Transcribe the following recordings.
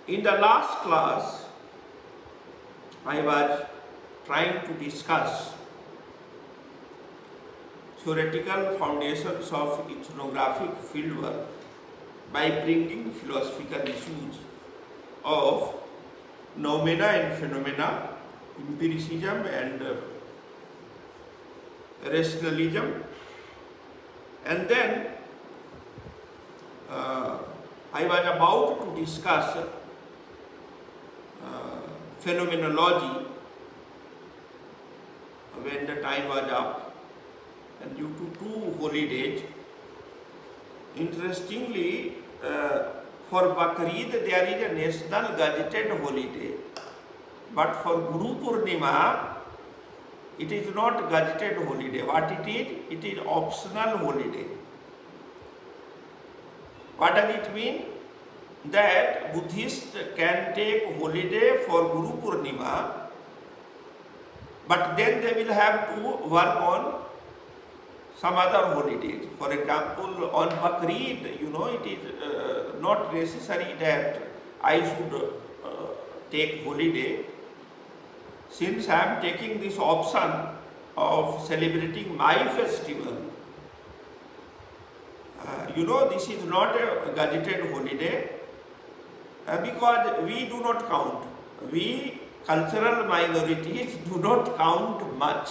In the last class, I was trying to discuss theoretical foundations of ethnographic fieldwork by bringing philosophical issues of noumena and phenomena, empiricism and rationalism, and then I was about to discuss phenomenology when the time was up, and due to two holidays, interestingly, for Bakrid there is a national gazetted holiday, but for Guru Purnima it is not gazetted holiday. What it is? It is optional holiday. What does it mean? That Buddhists can take holiday for Guru Purnima, but then they will have to work on some other holidays. For example, on Bakrid, it is not necessary that I should take holiday. Since I am taking this option of celebrating my festival, this is not a gazetted holiday because we do not count. We cultural minorities do not count much,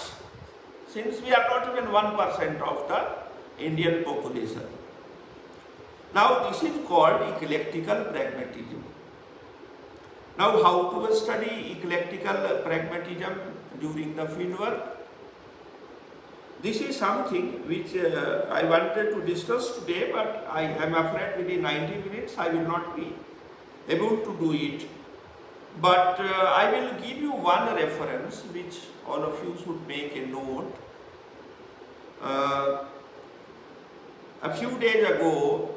since we are not even 1% of the Indian population. Now this is called eclectical pragmatism. Now how to study eclectical pragmatism during the fieldwork? This is something which I wanted to discuss today, but I am afraid within 90 minutes I will not be able to do it. But I will give you one reference which all of you should make a note. A few days ago,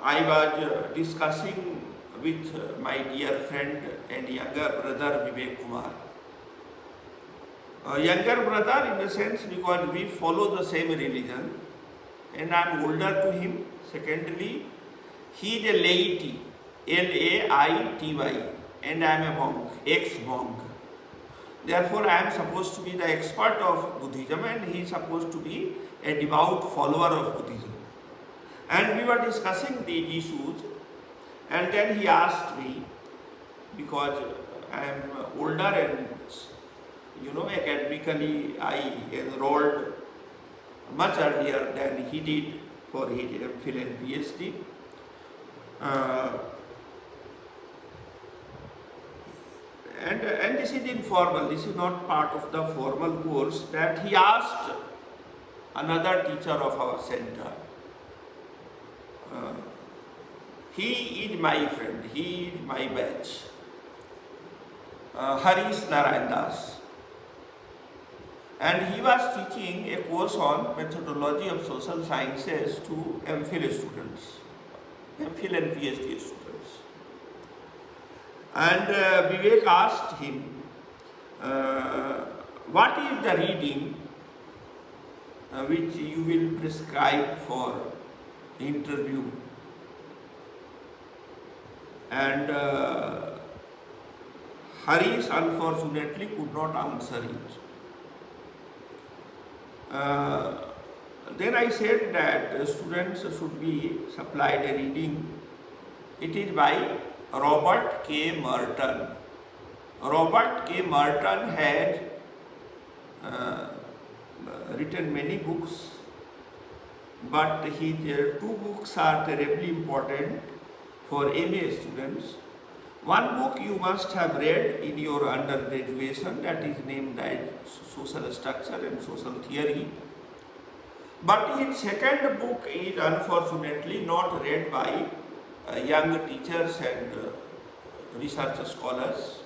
I was discussing with my dear friend and younger brother Vivek Kumar. Younger brother in the sense because we follow the same religion and I am older to him. Secondly, he is a laity, Laity, and I am a monk, ex-monk. Therefore, I am supposed to be the expert of Buddhism and he is supposed to be a devout follower of Buddhism. And we were discussing these issues, and then he asked me, because I am older and academically I enrolled much earlier than he did for his MPhil and PhD. And this is informal, this is not part of the formal course, that he asked another teacher of our center. He is my friend, he is my batch, Harish Narayan Das. And he was teaching a course on methodology of social sciences to MPhil students, MPhil and PhD students. And Vivek asked him, what is the reading which you will prescribe for interview? And Harish unfortunately could not answer it. Then I said that students should be supplied a reading. It is by Robert K. Merton. Robert K. Merton had written many books, but his two books are terribly important for MA students. One book you must have read in your undergraduation, that is named as Social Structure and Social Theory. But his second book is unfortunately not read by young teachers and research scholars.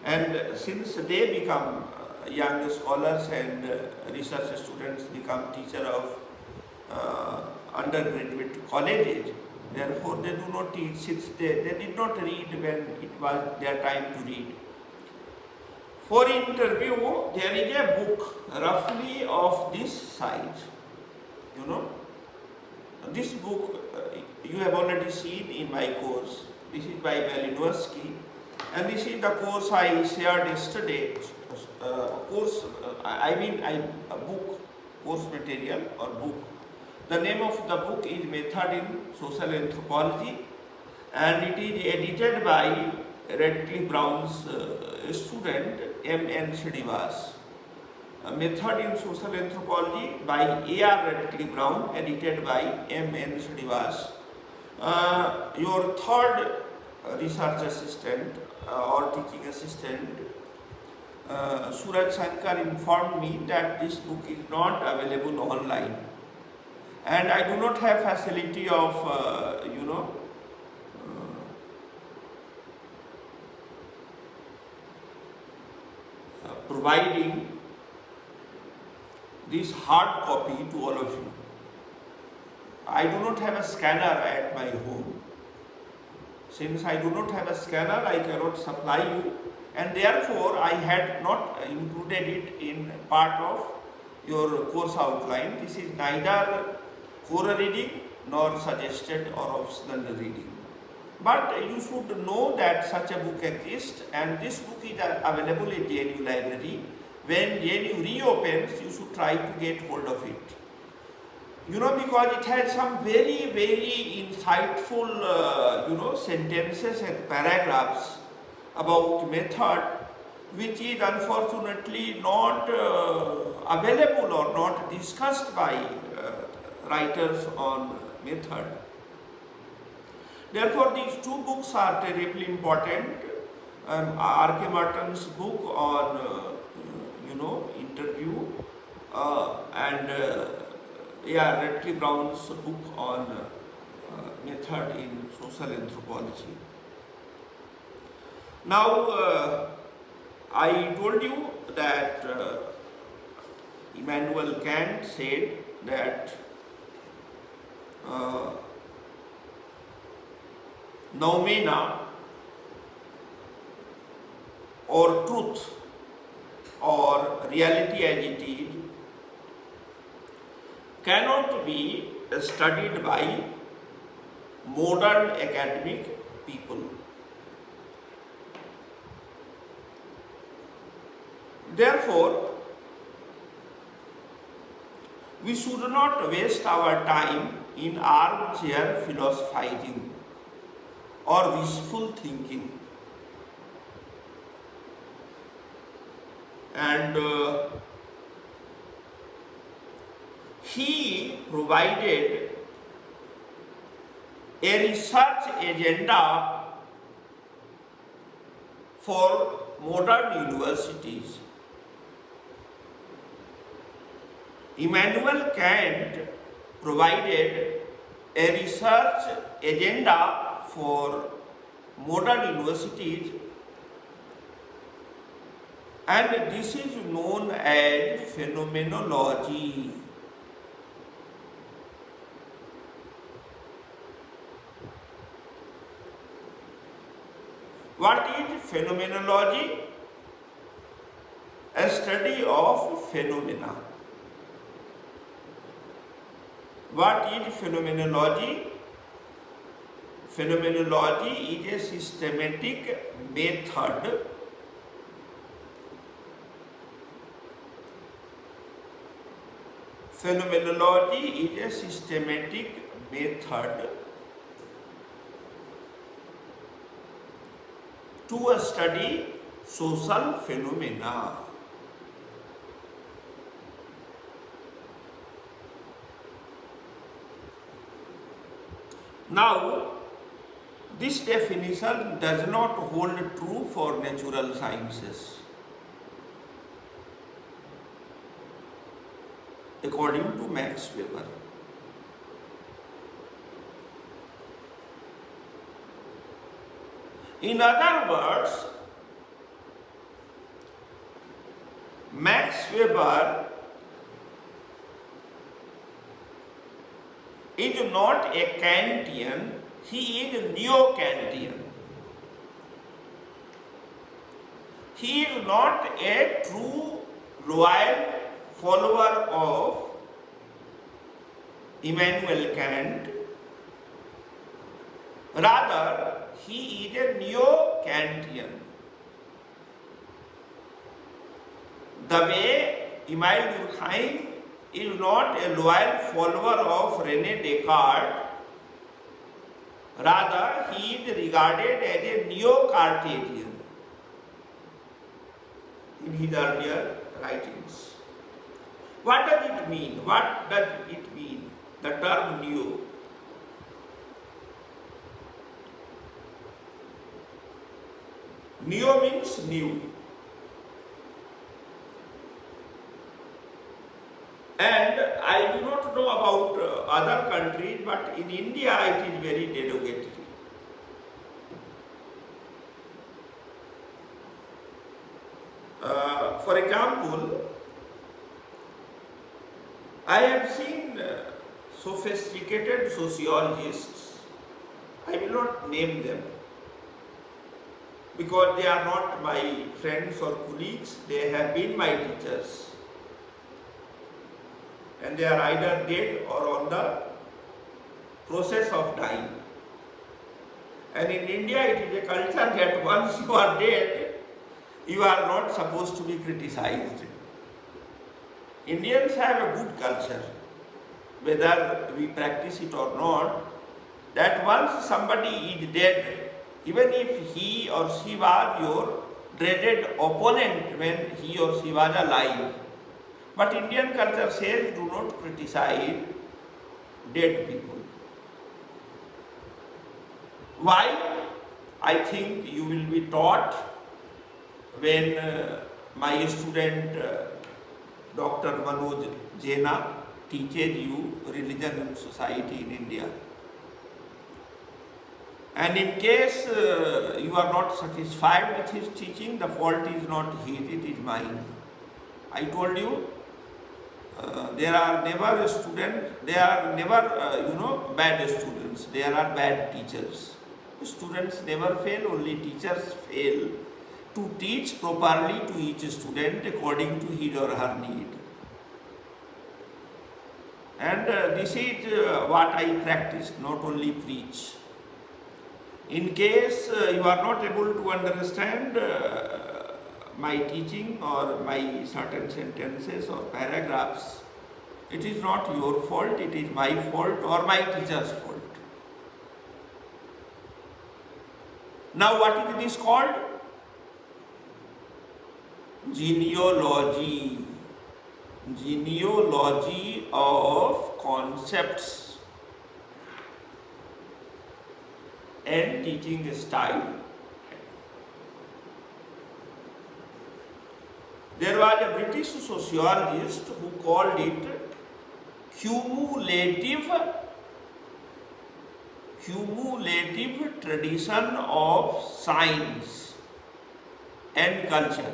And since they become young scholars and research students become teacher of undergraduate colleges, therefore they do not teach, since they did not read when it was their time to read. For interview, there is a book roughly of this size. This book you have already seen in my course. This is by University, and this is the course I shared yesterday. A book, course material or book. The name of the book is Method in Social Anthropology, and it is edited by Radcliffe Brown's student M.N. Srinivas. Method in Social Anthropology by A.R. Radcliffe Brown, edited by M.N. Srinivas. Your third research assistant or teaching assistant, Suraj Shankar, informed me that this book is not available online, and I do not have facility of providing this hard copy to all of you. I do not have a scanner at my home. Since I do not have a scanner, I cannot supply you, and therefore I had not included it in part of your course outline. This is neither core reading nor suggested or optional reading. But you should know that such a book exists, and this book is available in JNU library. When JNU reopens, you should try to get hold of it. Because it has some very, very insightful, sentences and paragraphs about method, which is unfortunately not available or not discussed by writers on method. Therefore, these two books are terribly important. R.K. Martin's book on, interview, and A.R. Radcliffe Brown's book on method in social anthropology. Now, I told you that Immanuel Kant said that noumena or truth or reality as it is cannot be studied by modern academic people. Therefore, we should not waste our time in armchair philosophizing or wishful thinking. And he provided a research agenda for modern universities. Immanuel Kant provided a research agenda for modern universities, and this is known as phenomenology. What is phenomenology? A study of phenomena. What is phenomenology? Phenomenology is a systematic method to study social phenomena. Now, this definition does not hold true for natural sciences, according to Max Weber. In other words, Max Weber is not a Kantian, he is neo-Kantian. He is not a true loyal follower of Immanuel Kant. Rather, he is a neo-Kantian. The way Emile Durkheim is not a loyal follower of René Descartes, rather he is regarded as a neo-Cartesian in his earlier writings. What does it mean? What does it mean, the term neo? Neo means new. And I do not know about other countries, but in India it is very derogatory. For example, I have seen sophisticated sociologists, I will not name them because they are not my friends or colleagues, they have been my teachers. And they are either dead or on the process of dying. And in India it is a culture that once you are dead, you are not supposed to be criticized. Indians have a good culture, whether we practice it or not, that once somebody is dead, even if he or she was your dreaded opponent when he or she was alive, but Indian culture says do not criticize dead people. Why? I think you will be taught when my student Dr. Manoj Jaina teaches you religion and society in India. And in case you are not satisfied with his teaching, the fault is not his, it is mine. I told you, there are never bad students, there are bad teachers. Students never fail, only teachers fail to teach properly to each student according to his or her need. And this is what I practice, not only preach. In case you are not able to understand my teaching or my certain sentences or paragraphs, it is not your fault, it is my fault or my teacher's fault. Now what is this called? Genealogy. Genealogy of concepts and teaching style. There was a British sociologist who called it cumulative tradition of science and culture.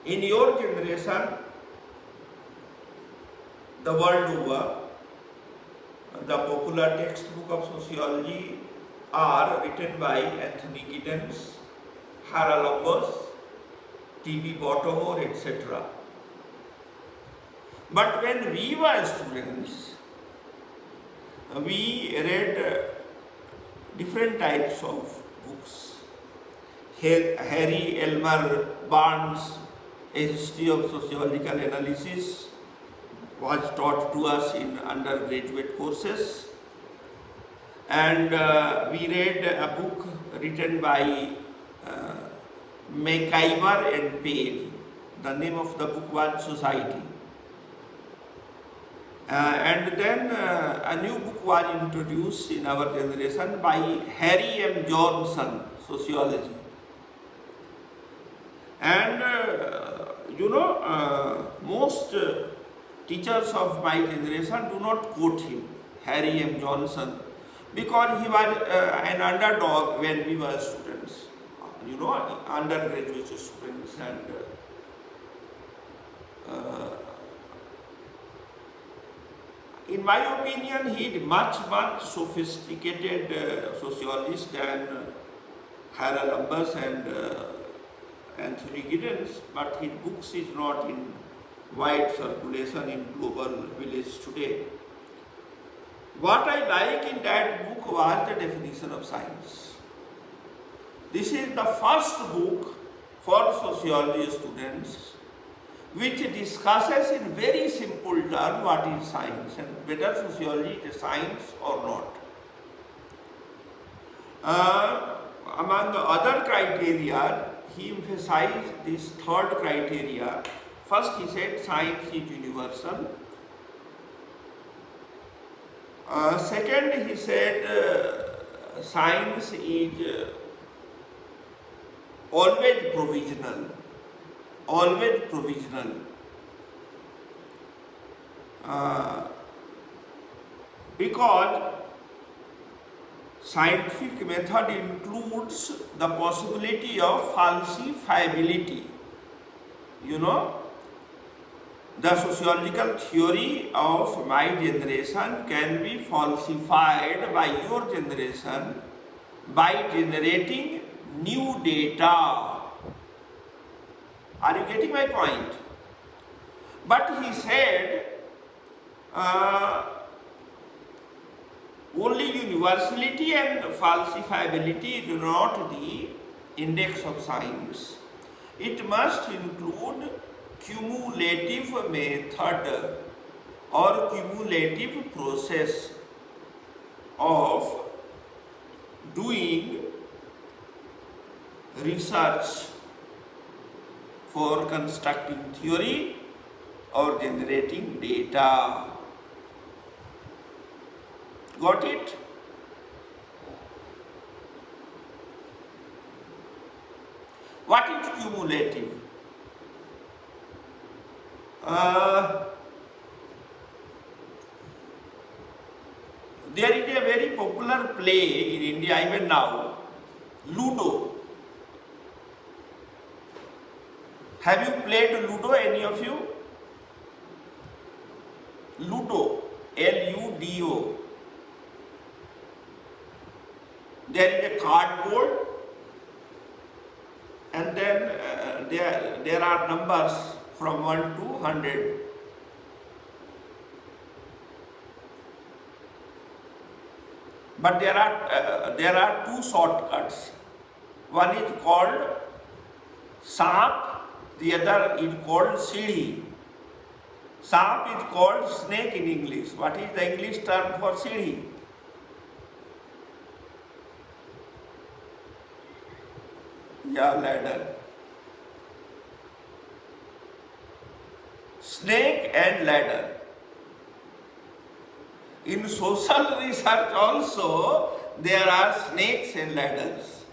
In your generation, the world over, the popular textbook of sociology are written by Anthony Giddens, Harold Lumbers, T.B. Baltimore, etc. But when we were students, we read different types of books. Harry Elmer Barnes' A History of Sociological Analysis was taught to us in undergraduate courses, and we read a book written by McIver and Page. The name of the book was Society. And then a new book was introduced in our generation by Harry M. Johnson, Sociology. And most teachers of my generation do not quote him, Harry M. Johnson, because he was an underdog when we were students, undergraduate students, and in my opinion, he is much sophisticated sociologist than Harold Lumbers and Anthony Giddens, but his books is not in wide circulation in global village today. What I like in that book was the definition of science. This is the first book for sociology students which discusses in very simple terms what is science and whether sociology is science or not. Among the other criteria, he emphasized this third criteria. First, he said science is universal. Second, he said science is always provisional. Always provisional. Because scientific method includes the possibility of falsifiability. You know, the sociological theory of my generation can be falsified by your generation by generating new data. Are you getting my point? But he said only universality and falsifiability is not the index of science. It must include cumulative method or cumulative process of doing research for constructing theory or generating data. Got it? What is cumulative? There is a very popular play in India even now, Ludo. Have you played Ludo, any of you? Ludo, L-U-D-O. There is a cardboard and then there are numbers from 1 to 100. But there are two shortcuts. One is called Saap, the other is called Sidhi. Saap is called snake in English. What is the English term for Sidhi? Yeah, ladder. Snake and ladder. In social research also, there are snakes and ladders.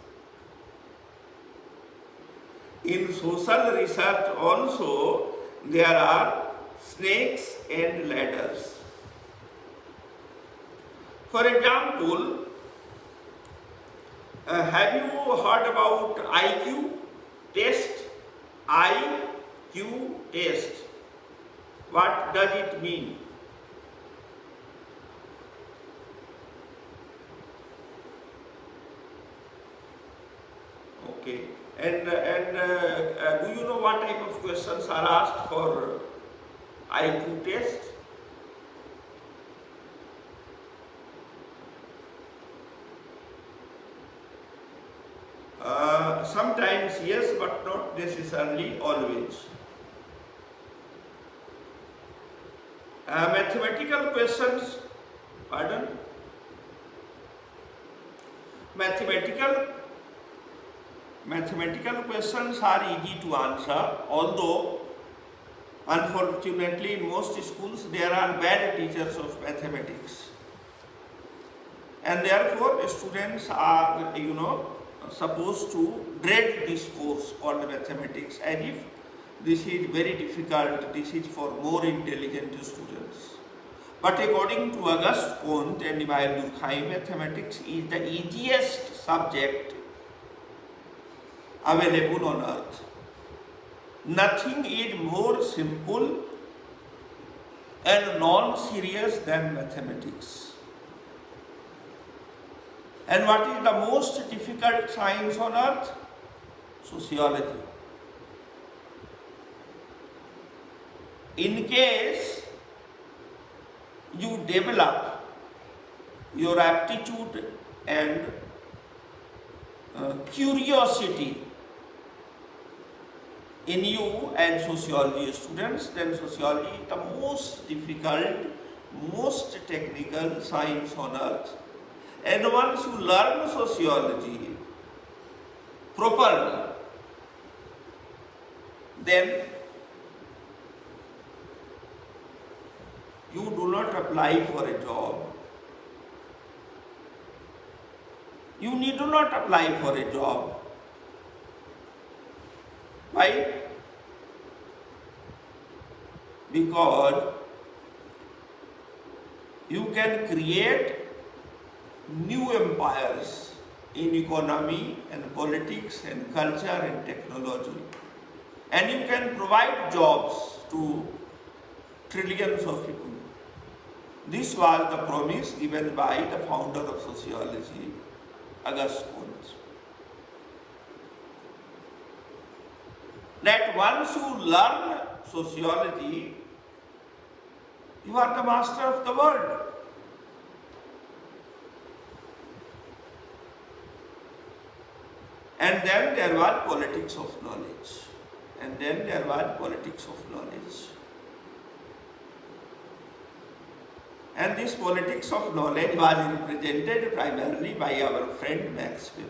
In social research also, there are snakes and ladders. For example, have you heard about IQ test? IQ test. What does it mean? Okay. And do you know what type of questions are asked for IQ test? Sometimes yes, but not necessarily always. Mathematical questions, pardon? Mathematical questions are easy to answer, although unfortunately in most schools there are bad teachers of mathematics. And therefore students are, supposed to dread this course called mathematics as if this is very difficult, this is for more intelligent students. But according to Auguste Comte and Emile Durkheim, mathematics is the easiest subject available on earth. Nothing is more simple and non-serious than mathematics. And what is the most difficult science on earth? Sociology. in case you develop your aptitude and curiosity in you and sociology students, then sociology is the most difficult, most technical science on earth. And once you learn sociology properly, then you do not apply for a job. You need to not apply for a job. Why? Because you can create new empires in economy and politics and culture and technology. And you can provide jobs to trillions of people. This was the promise given by the founder of sociology, August Comte. That once you learn sociology, you are the master of the world. And then there was politics of knowledge. And then there was politics of knowledge. And this politics of knowledge was represented primarily by our friend Max Weber.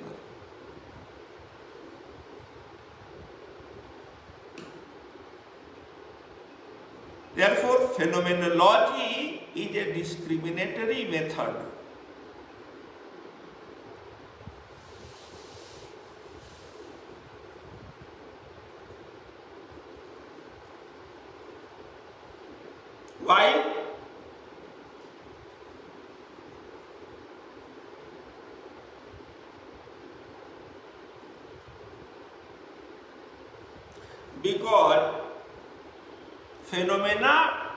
Therefore, phenomenology is a discriminatory method. Why? Because phenomena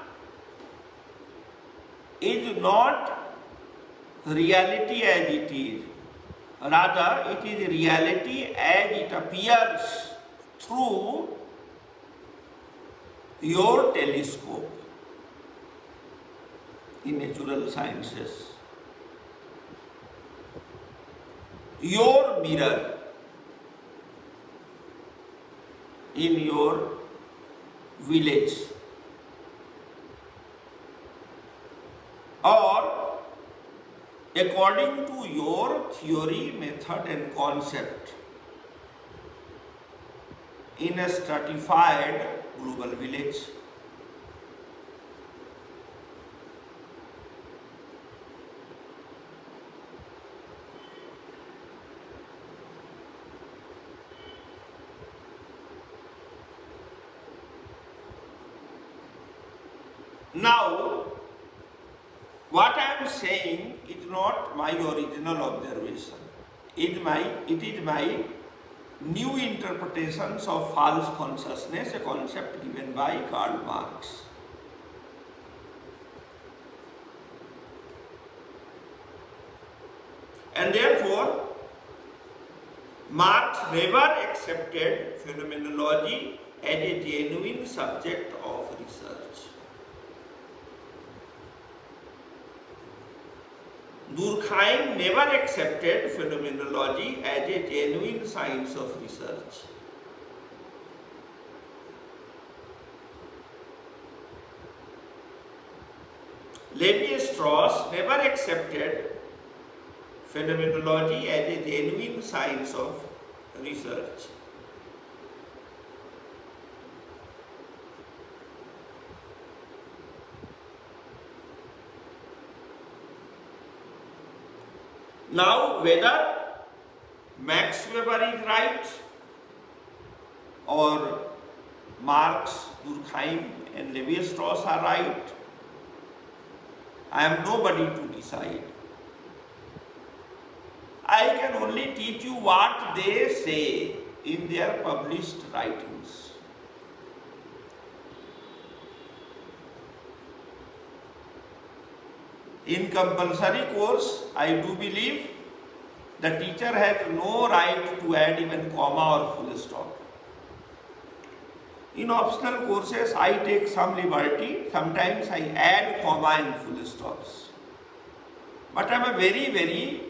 is not reality as it is. Rather, it is reality as it appears through your telescope in natural sciences, your mirror in your village, or according to your theory, method and concept in a stratified global village. Now, what I am saying is not my original observation. It is my new interpretations of false consciousness, a concept given by Karl Marx. And therefore, Marx never accepted phenomenology as a genuine subject of research. Durkheim never accepted phenomenology as a genuine science of research. Levi-Strauss never accepted phenomenology as a genuine science of research. Now, whether Max Weber is right or Marx, Durkheim and Levi-Strauss are right, I am nobody to decide. I can only teach you what they say in their published writings. In compulsory course, I do believe the teacher has no right to add even comma or full stop. In optional courses, I take some liberty. Sometimes I add comma and full stops. But I am a very, very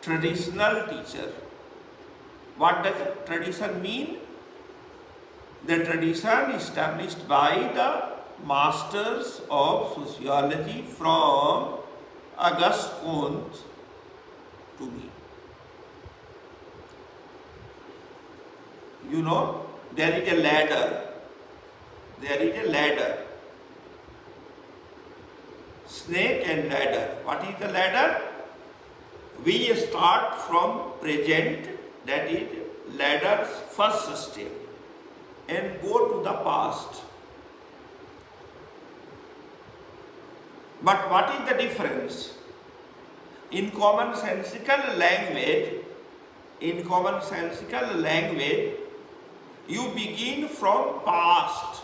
traditional teacher. What does tradition mean? The tradition established by the masters of sociology from August Comte to me. You know, there is a ladder. There is a ladder. Snake and ladder. What is the ladder? We start from present, that is ladder's first step, and go to the past. But what is the difference? In commonsensical language, you begin from past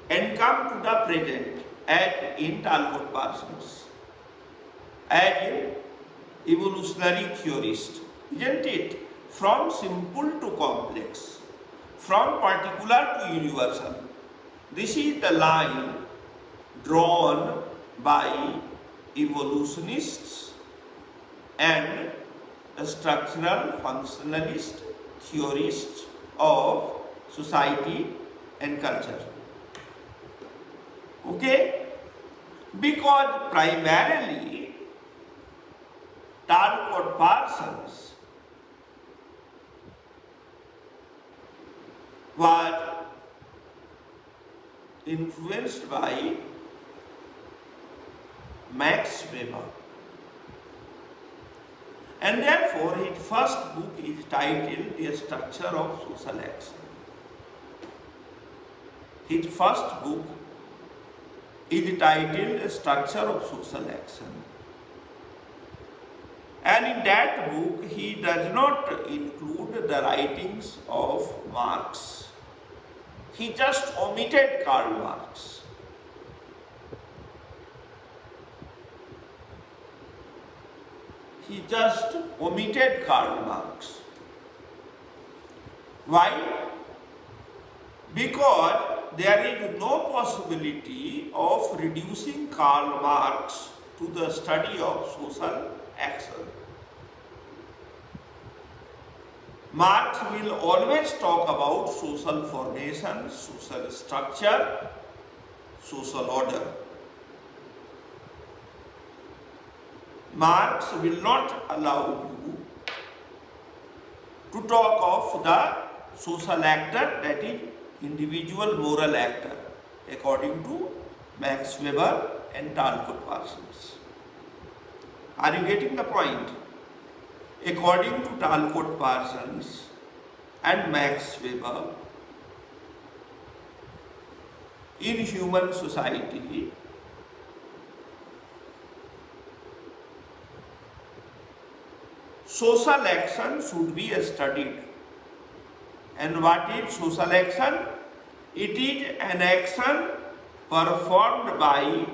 and come to the present, as in Talcott Parsons, as in evolutionary theorist, isn't it? From simple to complex, from particular to universal. This is the line drawn by evolutionists and structural functionalist theorists of society and culture. Okay? Because primarily Talcott Parsons was influenced by Max Weber, and therefore his first book is titled The Structure of Social Action. His first book is titled The Structure of Social Action. And in that book, he does not include the writings of Marx. He just omitted Karl Marx. He just omitted Karl Marx. Why? Because there is no possibility of reducing Karl Marx to the study of social action. Marx will always talk about social formation, social structure, social order. Marx will not allow you to talk of the social actor, that is individual moral actor, according to Max Weber and Talcott Parsons. Are you getting the point? According to Talcott Parsons and Max Weber, in human society, social action should be studied. And what is social action? It is an action performed by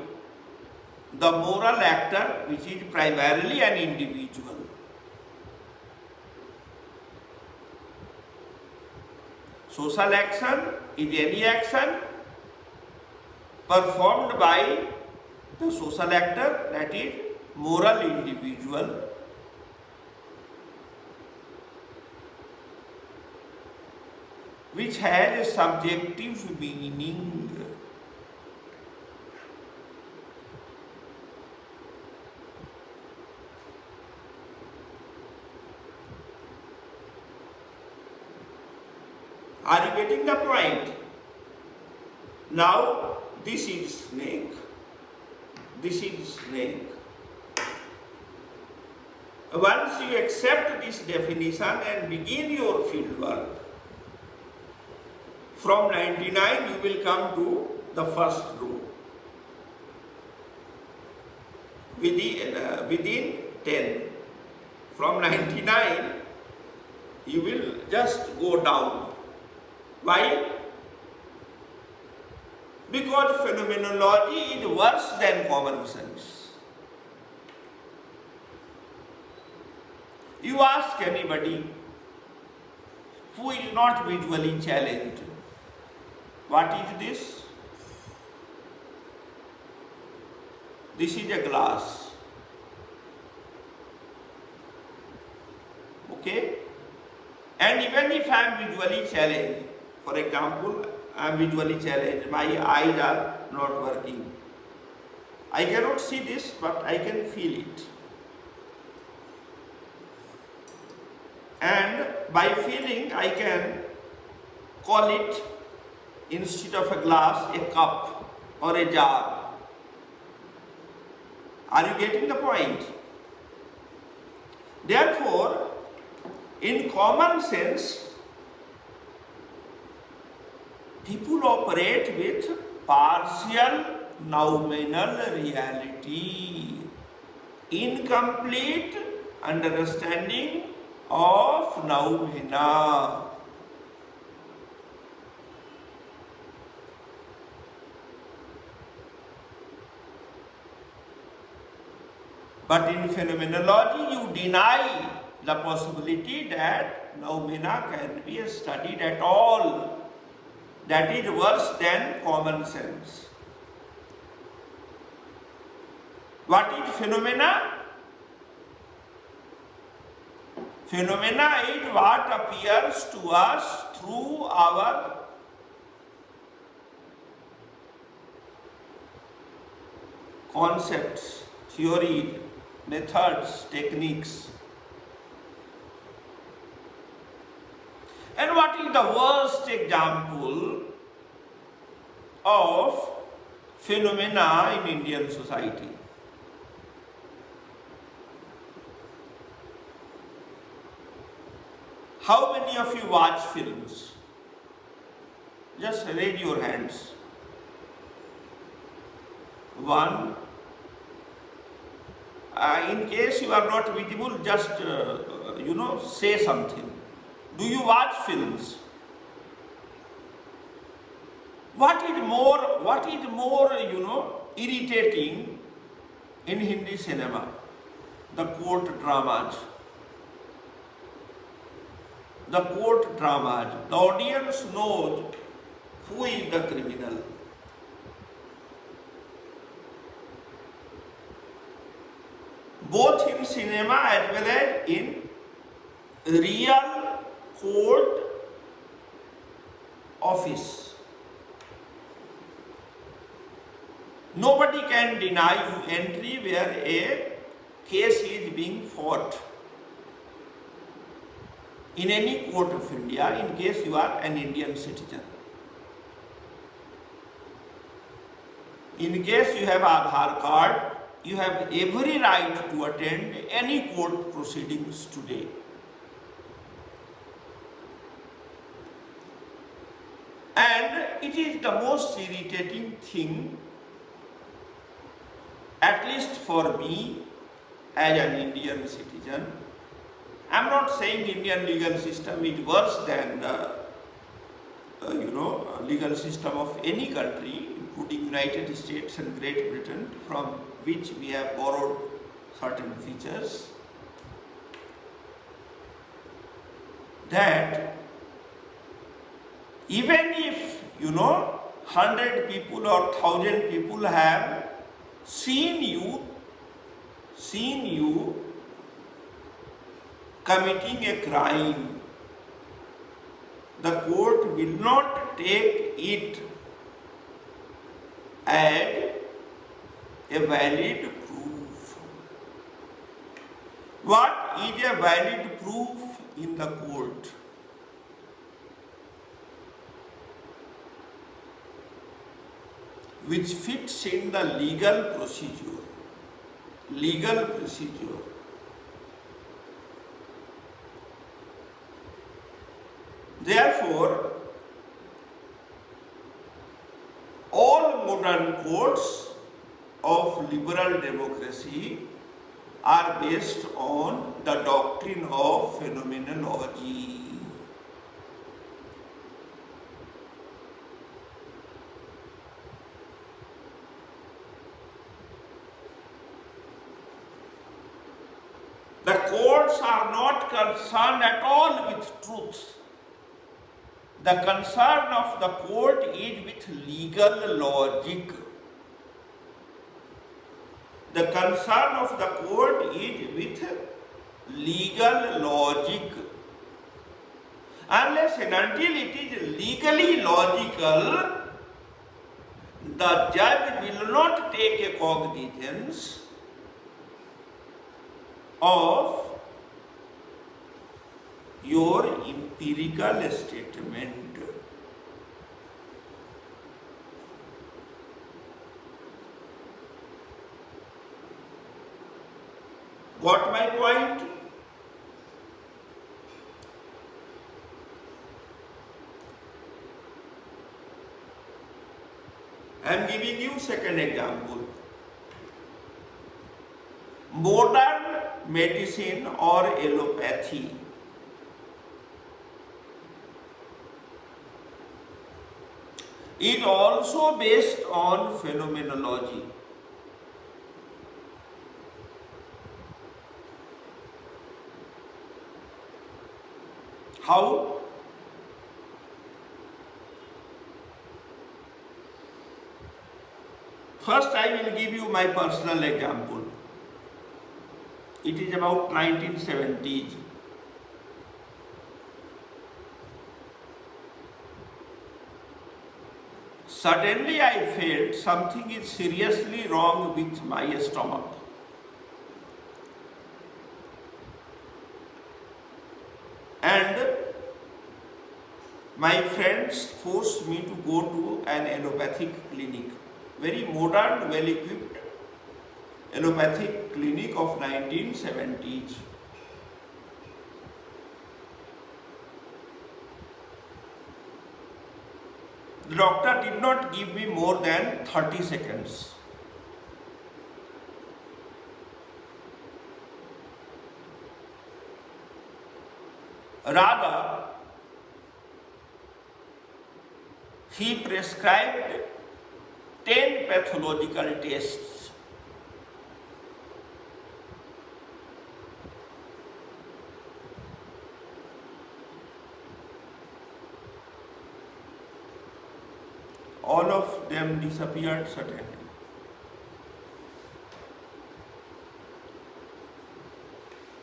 the moral actor, which is primarily an individual. Social action is any action performed by the social actor, that is moral individual, which has a subjective meaning. Are you getting the point? Now, this is snake. This is snake. Once you accept this definition and begin your field work, from 99 you will come to the first row. Within 10. From 99 you will just go down. Why? Because phenomenology is worse than common sense. You ask anybody who is not visually challenged. What is this? This is a glass. Okay? And even if I am visually challenged, for example, I am visually challenged, my eyes are not working. I cannot see this, but I can feel it. And by feeling, I can call it, instead of a glass, a cup or a jar. Are you getting the point? Therefore, in common sense, people operate with partial nominal reality, incomplete understanding of noumena. But in phenomenology, you deny the possibility that noumena can be studied at all. That is worse than common sense. What is phenomena? Phenomena is what appears to us through our concepts, theories, methods, techniques. And what is the worst example of phenomena in Indian society? How many of you watch films? Just raise your hands. One. In case you are not visible, just say something. Do you watch films? What is more irritating in Hindi cinema? The court dramas. The court dramas. The audience knows who is the criminal. Both in cinema as well as in real court office. Nobody can deny you entry where a case is being fought in any court of India in case you are an Indian citizen. In case you have Aadhaar card, you have every right to attend any court proceedings today. And it is the most irritating thing, at least for me as an Indian citizen. I am not saying Indian legal system is worse than the legal system of any country, including United States and Great Britain, from which we have borrowed certain features. That even if 100 people or 1,000 people have seen you committing a crime, the court will not take it as a valid proof. What is a valid proof in the court? Which fits in the legal procedure. Therefore, all modern courts of liberal democracy are based on the doctrine of phenomenology. The courts are not concerned at all with truth. The concern of the court is with legal logic. The concern of the court is with legal logic. Unless and until it is legally logical, the judge will not take a cognizance of your empirical statement. Got my point? I am giving you second example. Modern medicine or allopathy is also based on phenomenology. How? First, I will give you my personal example. It is about 1970s. Suddenly I felt something is seriously wrong with my stomach. And my friends forced me to go to an allopathic clinic. Very modern, well-equipped allopathic clinic of 1970s. The doctor did not give me more than 30 seconds. Rather, he prescribed 10 pathological tests. All of them disappeared suddenly.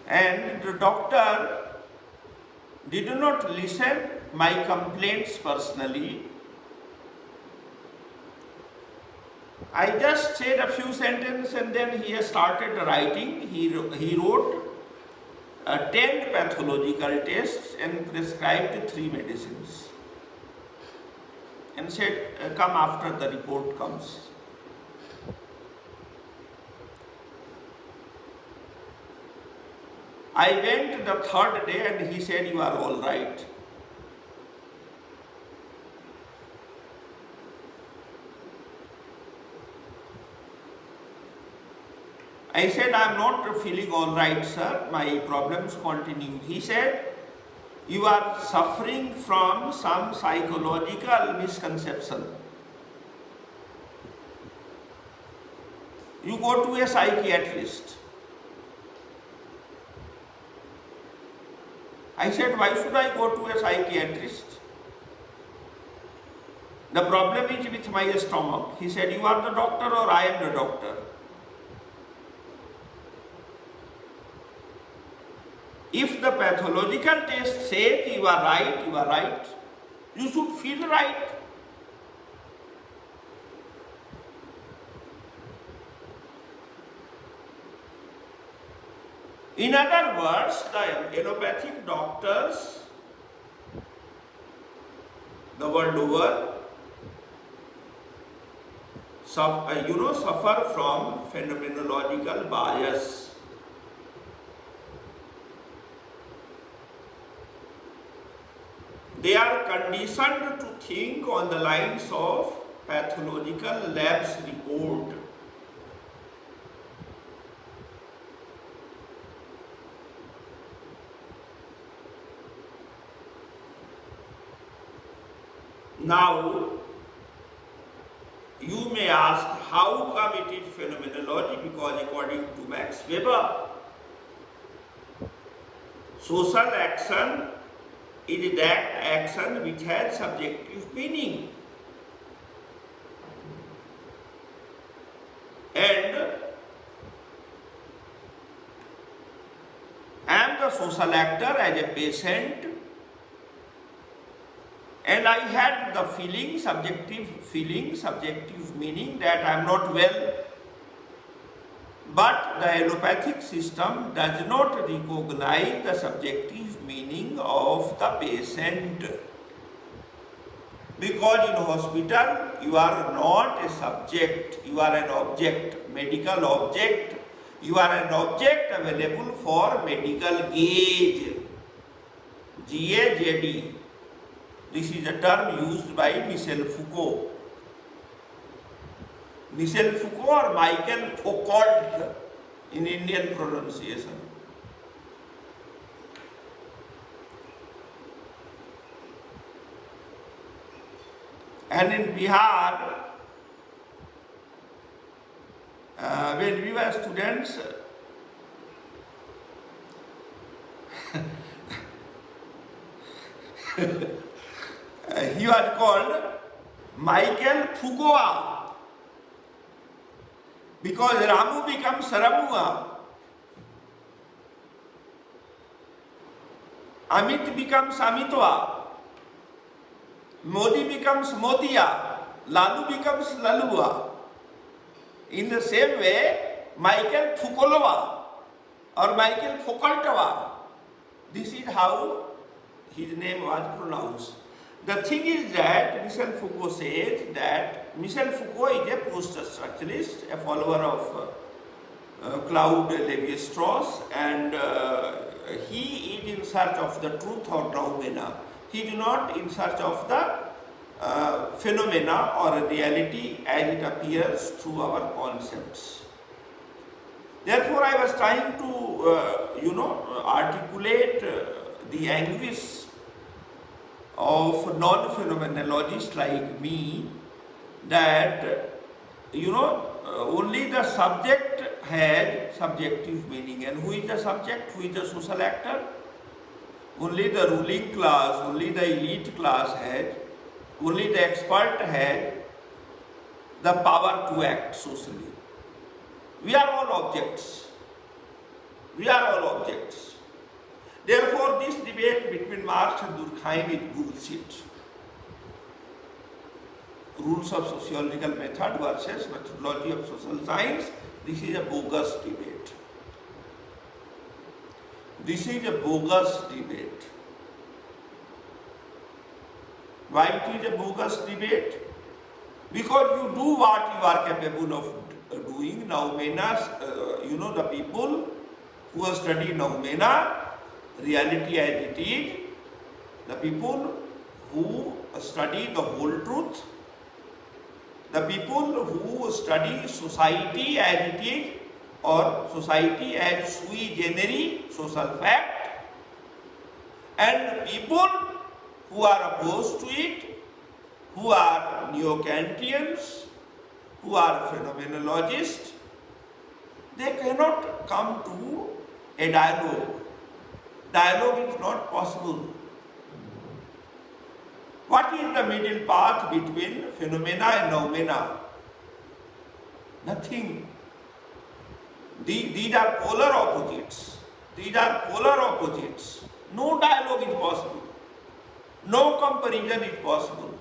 And the doctor did not listen my complaints personally. I just said a few sentences and then he started writing. He wrote 10 pathological tests and prescribed 3 medicines. And said, come after the report comes. I went the third day and he said, you are all right. I said, I am not feeling all right, sir. My problems continue. He said, you are suffering from some psychological misconception. You go to a psychiatrist. I said, why should I go to a psychiatrist? The problem is with my stomach. He said, you are the doctor or I am the doctor? If the pathological test says you are right, you are right. You should feel right. In other words, the allopathic doctors the world over suffer from phenomenological bias. They are conditioned to think on the lines of pathological lab's report. Now, you may ask, how come it is phenomenology? Because according to Max Weber, social action is that action which has subjective meaning. And I am the social actor as a patient, and I had the feeling, subjective meaning that I am not well. But the allopathic system does not recognize the subjective meaning of the patient. Because in hospital, you are not a subject, you are an object, medical object. You are an object available for medical gauge, GAJD. This is a term used by Michel Foucault. Michel Foucault or Michael Foucault in Indian pronunciation. And in Bihar, when we were students, he was called Michael Foucault, because Ramu becomes Ramua, Amit becomes Amitwa, Modi becomes Modia, Lalu becomes Lalua. In the same way, Michael Foucault or Michael Foucault, this is how his name was pronounced. The thing is that Michel Foucault says that Michel Foucault is a post-structuralist, a follower of Claude Lévi-Strauss, and he is in search of the truth or noumena. He is not in search of the phenomena or reality as it appears through our concepts. Therefore, I was trying to, articulate the anguish of non-phenomenologists like me, that, only the subject has subjective meaning. And who is the subject? Who is the social actor? Only the ruling class, only the elite class has, only the expert has the power to act socially. We are all objects. We are all objects. Therefore, this debate between Marx and Durkheim is bullshit. Rules of sociological method versus methodology of social science, this is a bogus debate. This is a bogus debate. Why it is a bogus debate? Because you do what you are capable of doing. Noumenas, the people who have studied noumena, reality as it is, the people who study the whole truth, the people who study society as it is, or society as sui generis, social fact, and people who are opposed to it, who are neo-Kantians, who are phenomenologists, they cannot come to a dialogue. Dialogue is not possible. What is the middle path between phenomena and noumena? Nothing. These are polar opposites. These are polar opposites. No dialogue is possible. No comparison is possible.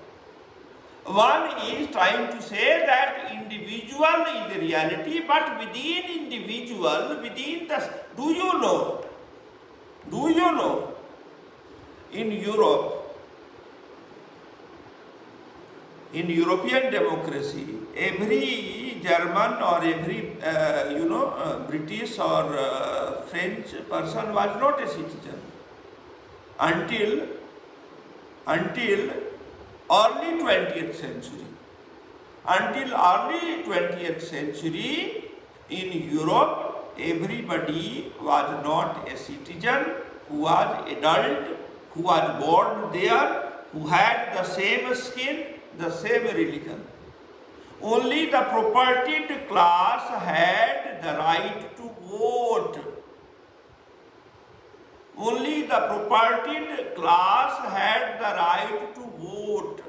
One is trying to say that individual is the reality, but within individual, within the... Do you know? In Europe, in European democracy, every German or every, British or French person was not a citizen until early 20th century. Until early 20th century, in Europe, everybody was not a citizen, who was adult, who was born there, who had the same skin, the same religion. Only the propertied class had the right to vote. Only the propertied class had the right to vote.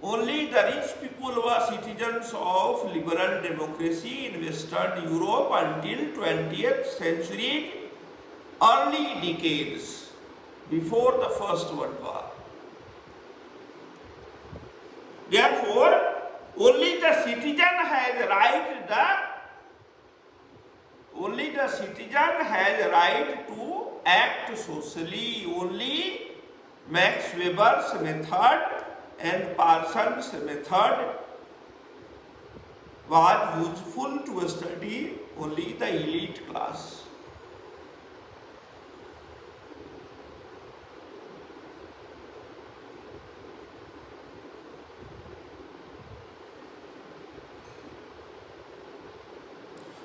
Only the rich people were citizens of liberal democracy in Western Europe until 20th century early decades, before the First World War. Therefore, only the citizen has right to act socially. Only Max Weber's method and Parsons' method was useful to study only the elite class.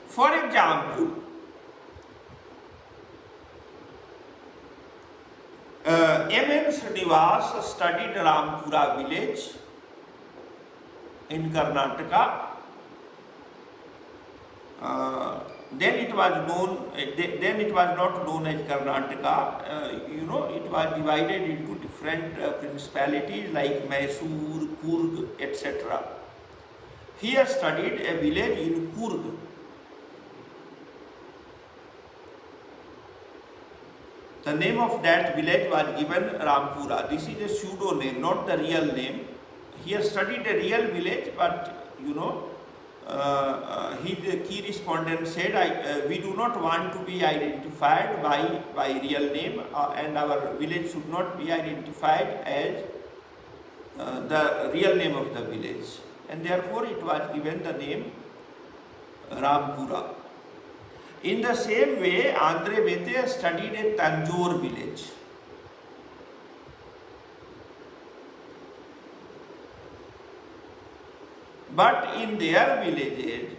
For example, M.N. Srinivas studied Rampura village in Karnataka. Then it was not known as Karnataka. It was divided into different principalities like Mysore, Coorg, etc. He has studied a village in Coorg. The name of that village was given Rampura. This is a pseudo name, not the real name. He has studied a real village, but his key respondent said, we do not want to be identified by real name, and our village should not be identified as the real name of the village. And therefore it was given the name Rampura. In the same way, Andre Bete studied a Tanjore village. But in their villages,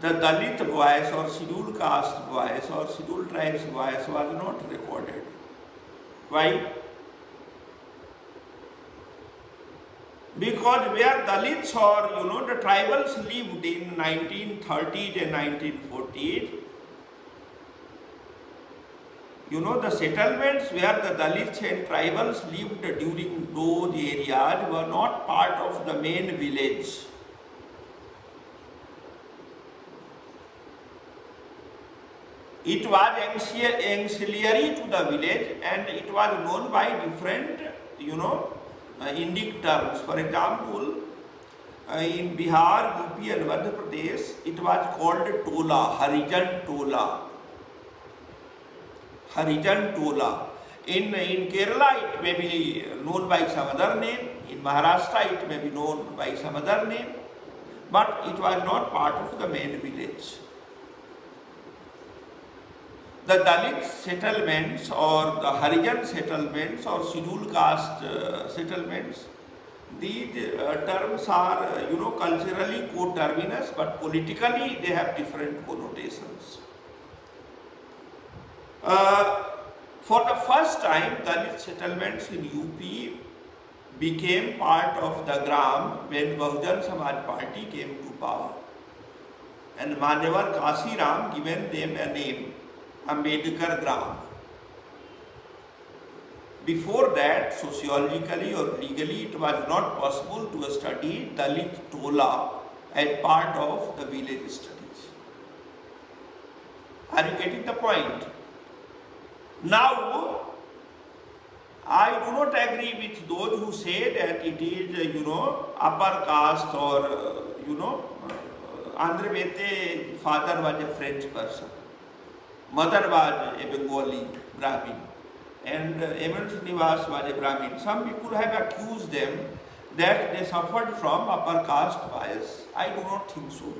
the Dalit voice or scheduled caste voice or scheduled tribes voice was not recorded. Why? Because where Dalits or the tribals lived in 1930s and 1940s, the settlements where the Dalits and tribals lived during those areas were not part of the main village. It was ancillary to the village, and it was known by different, Indic terms. For example, in Bihar, UP and Madhya Pradesh, it was called Tola, Harijan Tola. Harijan Tola. In Kerala, it may be known by some other name. In Maharashtra, it may be known by some other name. But it was not part of the main village. The Dalit settlements or the Harijan settlements or scheduled caste settlements, these terms are, culturally coterminous, but politically they have different connotations. For the first time, Dalit settlements in UP became part of the Gram when Bahujan Samaj Party came to power. And Manevar Kasi Ram given them a name, Ambedkar Gram. Before that, sociologically or legally, it was not possible to study Dalit Tola as part of the village studies. Are you getting the point? Now, I do not agree with those who say that it is, upper caste or, Andre Bete, father was a French person. Mother was a Bengali Brahmin, and Eminent Srinivas was a Brahmin. Some people have accused them that they suffered from upper caste bias. I do not think so.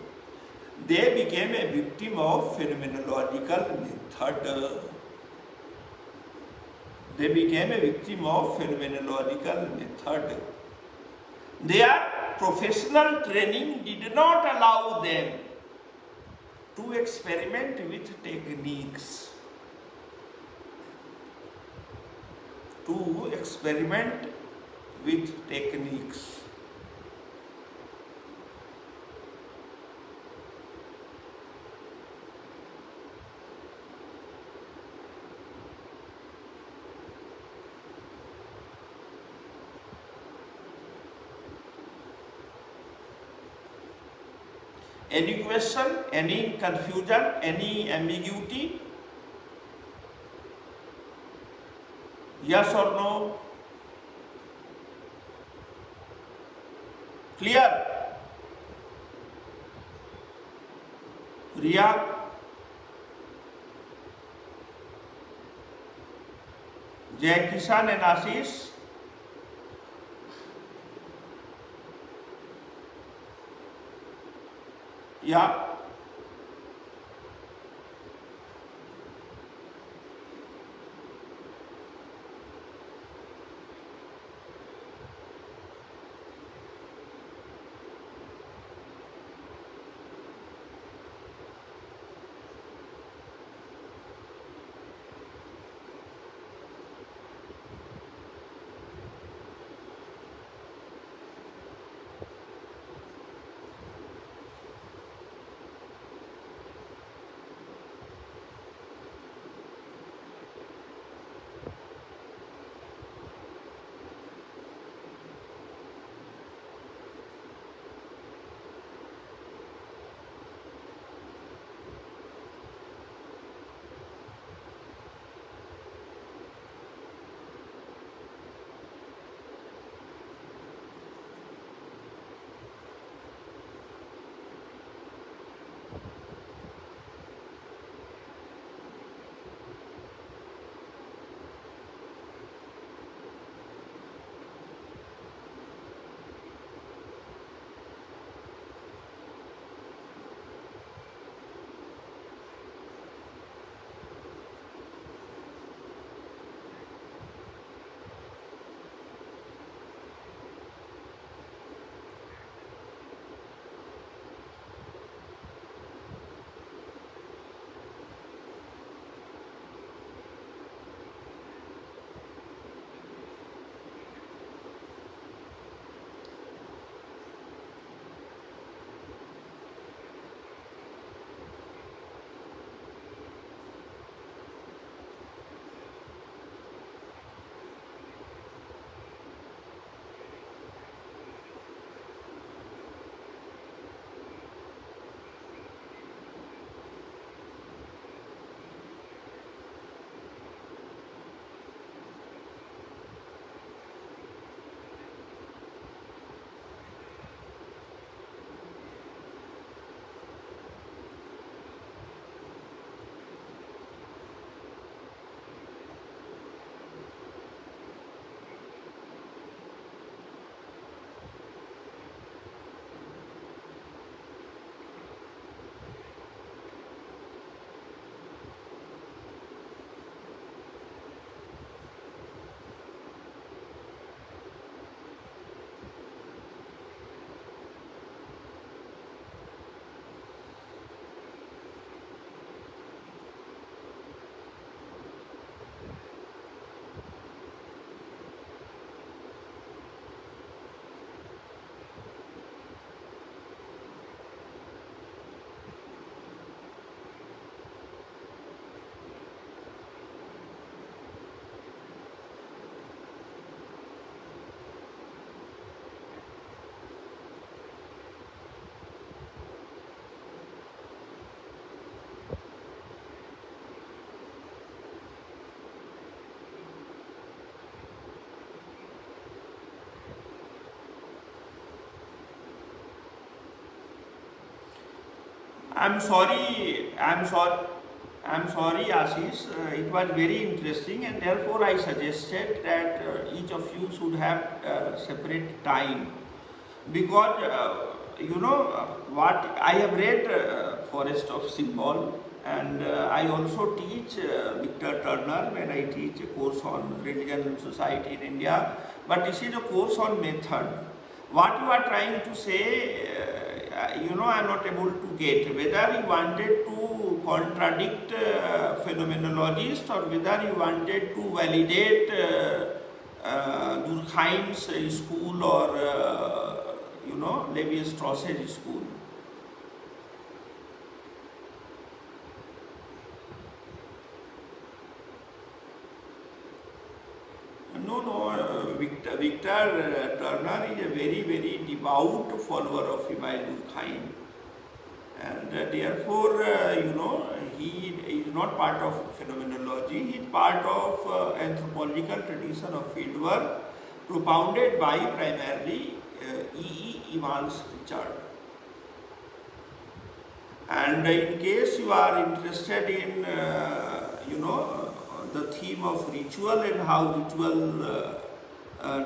They became a victim of phenomenological method. They became a victim of phenomenological method. Their professional training did not allow them to experiment with techniques. To experiment with techniques. Any question, any confusion, any ambiguity? Yes or no? Clear? Riya? Jai Kishan and Ashish? Yeah. I'm sorry, I'm sorry, Ashish. It was very interesting, and therefore I suggested that each of you should have separate time because what I have read Forest of Symbol, and I also teach Victor Turner when I teach a course on religion and society in India. But this is a course on method. What you are trying to say, I am not able to get whether you wanted to contradict phenomenologists or whether you wanted to validate Durkheim's school or Levi-Strauss's school. No, Victor Turner is a very, very devout follower of Immanuel Durkheim. and therefore, he is not part of phenomenology. He is part of anthropological tradition of fieldwork propounded by primarily Evans Pritchard. And in case you are interested in, the theme of ritual and how ritual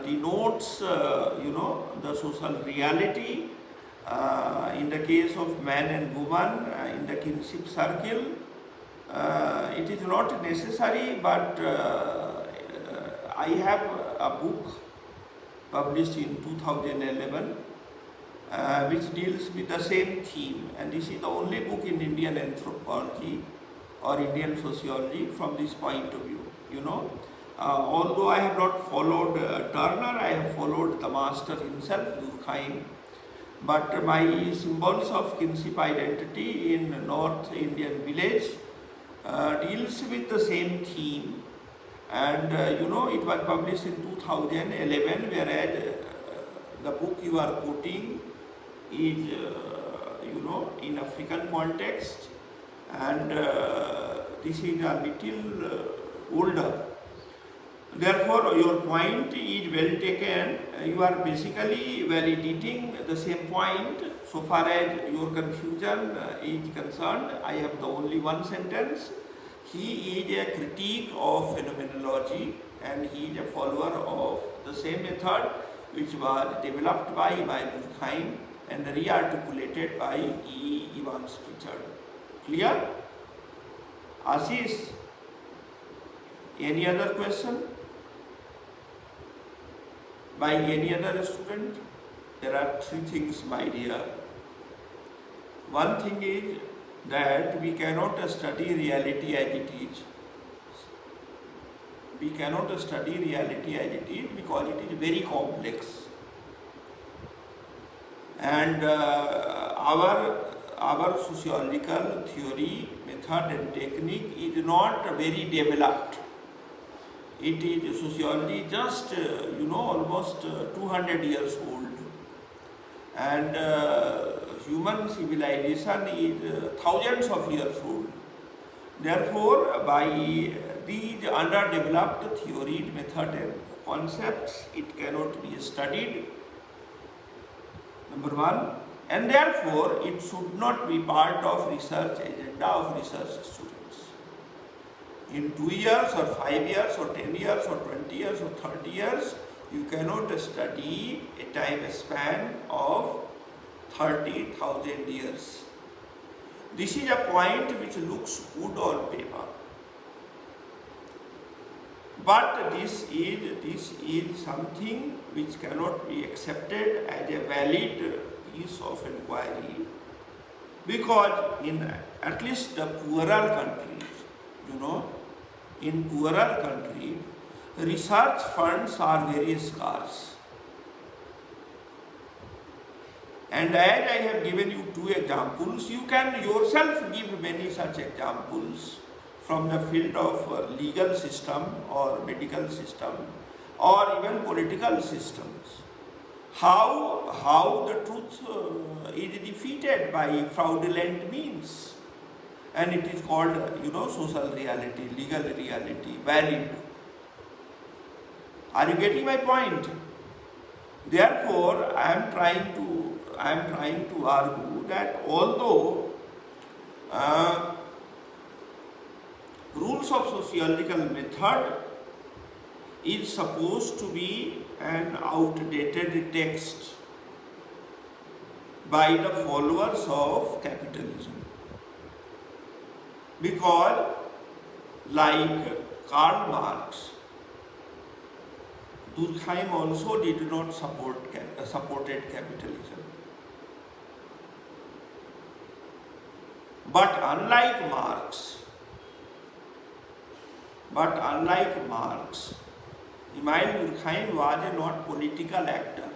denotes, the social reality, in the case of man and woman, in the kinship circle, it is not necessary, but I have a book published in 2011 which deals with the same theme, and this is the only book in Indian anthropology or Indian sociology from this point of view. Although I have not followed Turner, I have followed the master himself, Durkheim. But my symbols of kinship identity in North Indian village deals with the same theme, and it was published in 2011, whereas the book you are quoting is in African context, and this is a little older. Therefore, your point is well taken. You are basically validating the same point. So far as your confusion is concerned, I have the only one sentence. He is a critique of phenomenology, and he is a follower of the same method which was developed by Durkheim and re-articulated by Evans Pritchard. Clear? Ashish, any other question? By any other student? There are three things, my dear. One thing is that we cannot study reality as it is. We cannot study reality as it is because it is very complex. And our sociological theory, method and technique is not very developed. It is sociology just, almost 200 years old. And human civilization is thousands of years old. Therefore, by these underdeveloped theories, method and concepts, it cannot be studied, number one. And therefore, it should not be part of research agenda of research students. In 2 years or 5 years or 10 years or 20 years or 30 years, you cannot study a time span of 30,000 years. This is a point which looks good on paper. But this is something which cannot be accepted as a valid piece of inquiry, because in at least the poorer countries, in poorer countries, research funds are very scarce. And as I have given you 2 examples, you can yourself give many such examples from the field of legal system or medical system or even political systems. How the truth is defeated by fraudulent means. And it is called, social reality, legal reality, valid. Are you getting my point? Therefore, I am trying to argue that although rules of sociological method is supposed to be an outdated text by the followers of capitalism, because like Karl Marx, Durkheim also did not supported capitalism. But unlike Marx, Emile Durkheim was a not political actor.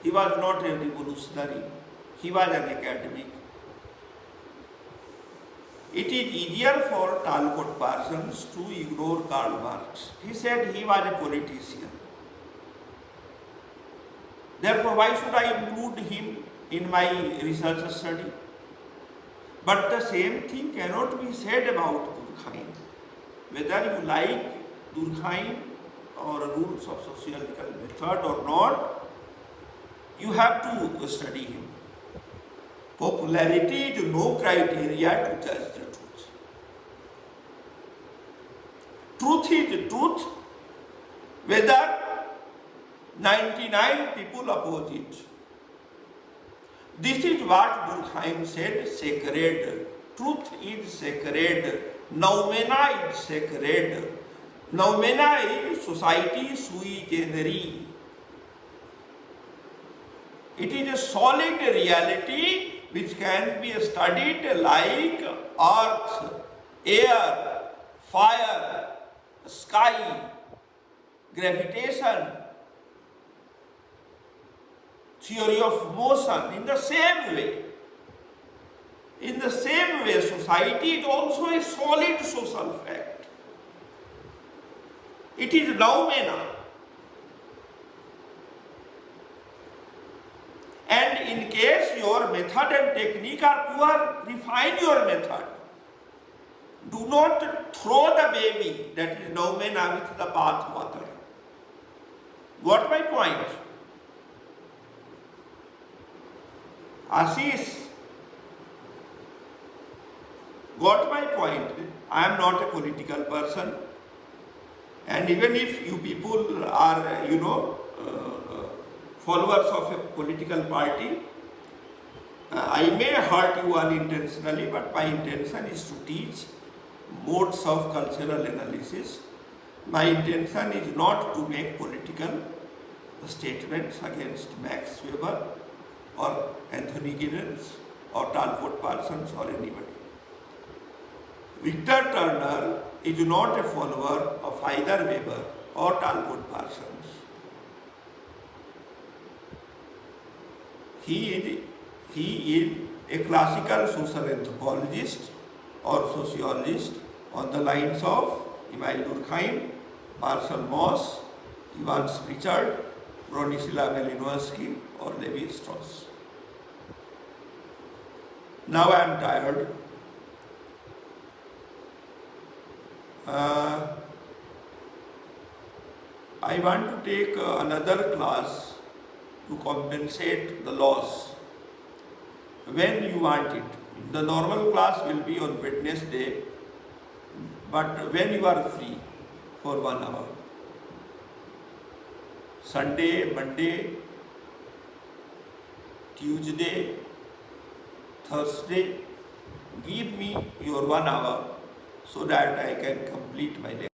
He was not a revolutionary. He was an academic. It is easier for Talcott Parsons to ignore Karl Marx. He said he was a politician. Therefore, why should I include him in my research study? But the same thing cannot be said about Durkheim. Whether you like Durkheim or rules of sociological method or not, you have to study him. Popularity is no criteria to judge the truth. Truth is truth, whether 99 people oppose it. This is what Durkheim said, sacred. Truth is sacred. Noumena is sacred. Noumena is society sui generis. It is a solid reality which can be studied like earth, air, fire, sky, gravitation, theory of motion. In the same way, society is also a solid social fact. It is noumena. And in case your method and technique are poor, refine your method. Do not throw the baby, that is noumena, with the bath water. Got my point? Ashish, got my point? I am not a political person, and even if you people are, followers of a political party, I may hurt you unintentionally, but my intention is to teach modes of cultural analysis. My intention is not to make political statements against Max Weber or Anthony Giddens or Talbot Parsons or anybody. Victor Turner is not a follower of either Weber or Talbot Parsons. He is a classical social anthropologist or sociologist on the lines of Emile Durkheim, Marshall Moss, Evans Pritchard, Bronislaw Malinowski or Levi Strauss. Now I am tired. I want to take another class to compensate the loss when you want it. The normal class will be on Wednesday, but when you are free for 1 hour. Sunday, Monday, Tuesday, Thursday, give me your 1 hour so that I can complete my lecture.